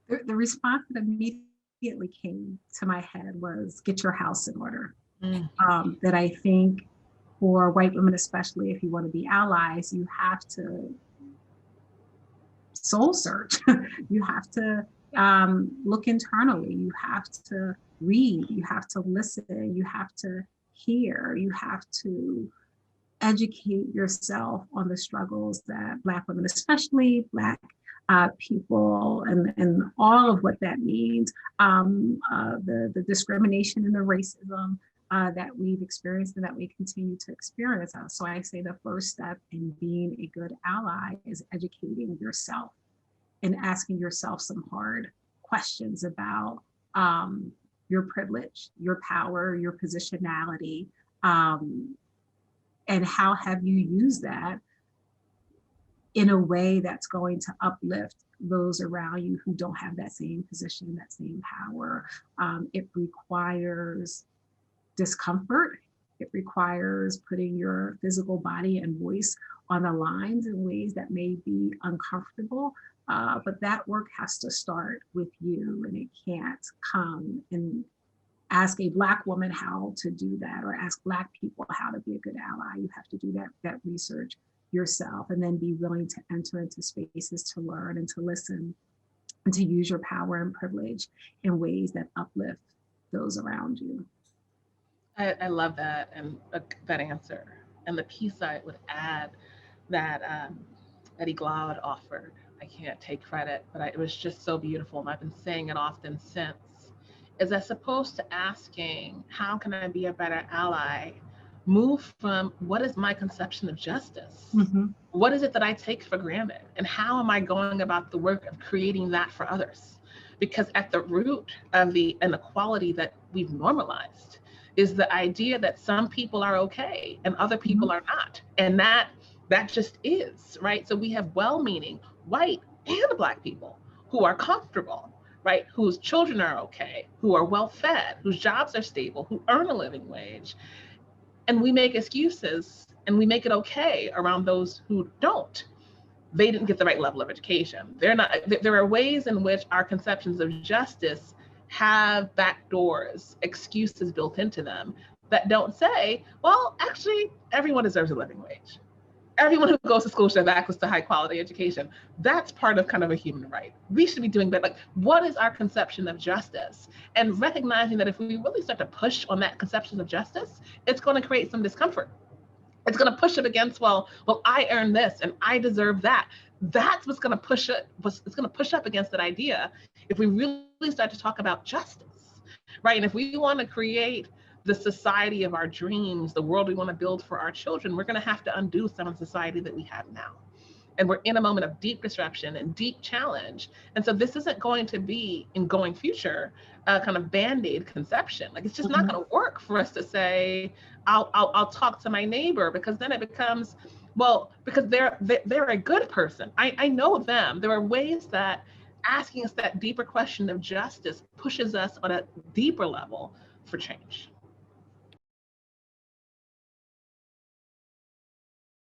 The response that immediately came to my head was get your house in order. Mm. That I think for white women, especially if you want to be allies, you have to soul search. You have to look internally. You have to read. You have to listen. You have to hear. You have to educate yourself on the struggles that Black women, especially Black people, and all of what that means, the discrimination and the racism that we've experienced and that we continue to experience. So I say the first step in being a good ally is educating yourself and asking yourself some hard questions about your privilege, your power, your positionality, and how have you used that in a way that's going to uplift those around you who don't have that same position, that same power. It requires discomfort. It requires putting your physical body and voice on the lines in ways that may be uncomfortable. But that work has to start with you, and it can't come and ask a Black woman how to do that, or ask Black people how to be a good ally. You have to do that research yourself, and then be willing to enter into spaces to learn and to listen and to use your power and privilege in ways that uplift those around you. I love that, and that answer. And the piece I would add that Eddie Glaude offered, I can't take credit, but it was just so beautiful, and I've been saying it often since, is as opposed to asking, how can I be a better ally, move from what is my conception of justice? Mm-hmm. What is it that I take for granted? And how am I going about the work of creating that for others? Because at the root of the inequality that we've normalized is the idea that some people are okay and other people Mm-hmm. are not. And that just is, right? So we have well-meaning white and Black people who are comfortable, right? Whose children are okay, who are well-fed, whose jobs are stable, who earn a living wage. And we make excuses and we make it okay around those who don't. They didn't get the right level of education. They're not. There are ways in which our conceptions of justice have back doors, excuses built into them that don't say, well, actually, everyone deserves a living wage. Everyone who goes to school should have access to high quality education. That's part of kind of a human right. We should be doing that. Like, what is our conception of justice? And recognizing that if we really start to push on that conception of justice, it's going to create some discomfort. It's going to push up against, well, I earned this and I deserve that. That's what's going to push it. It's going to push up against that idea if we really start to talk about justice, right? And if we want to create the society of our dreams, the world we want to build for our children, we're going to have to undo some of the society that we have now. And we're in a moment of deep disruption and deep challenge. And so this isn't going to be, in going future, a kind of band-aid conception. Like, it's just not Mm-hmm. going to work for us to say, I'll talk to my neighbor, because then it becomes, well, because they're a good person. I know them. There are ways that asking us that deeper question of justice pushes us on a deeper level for change.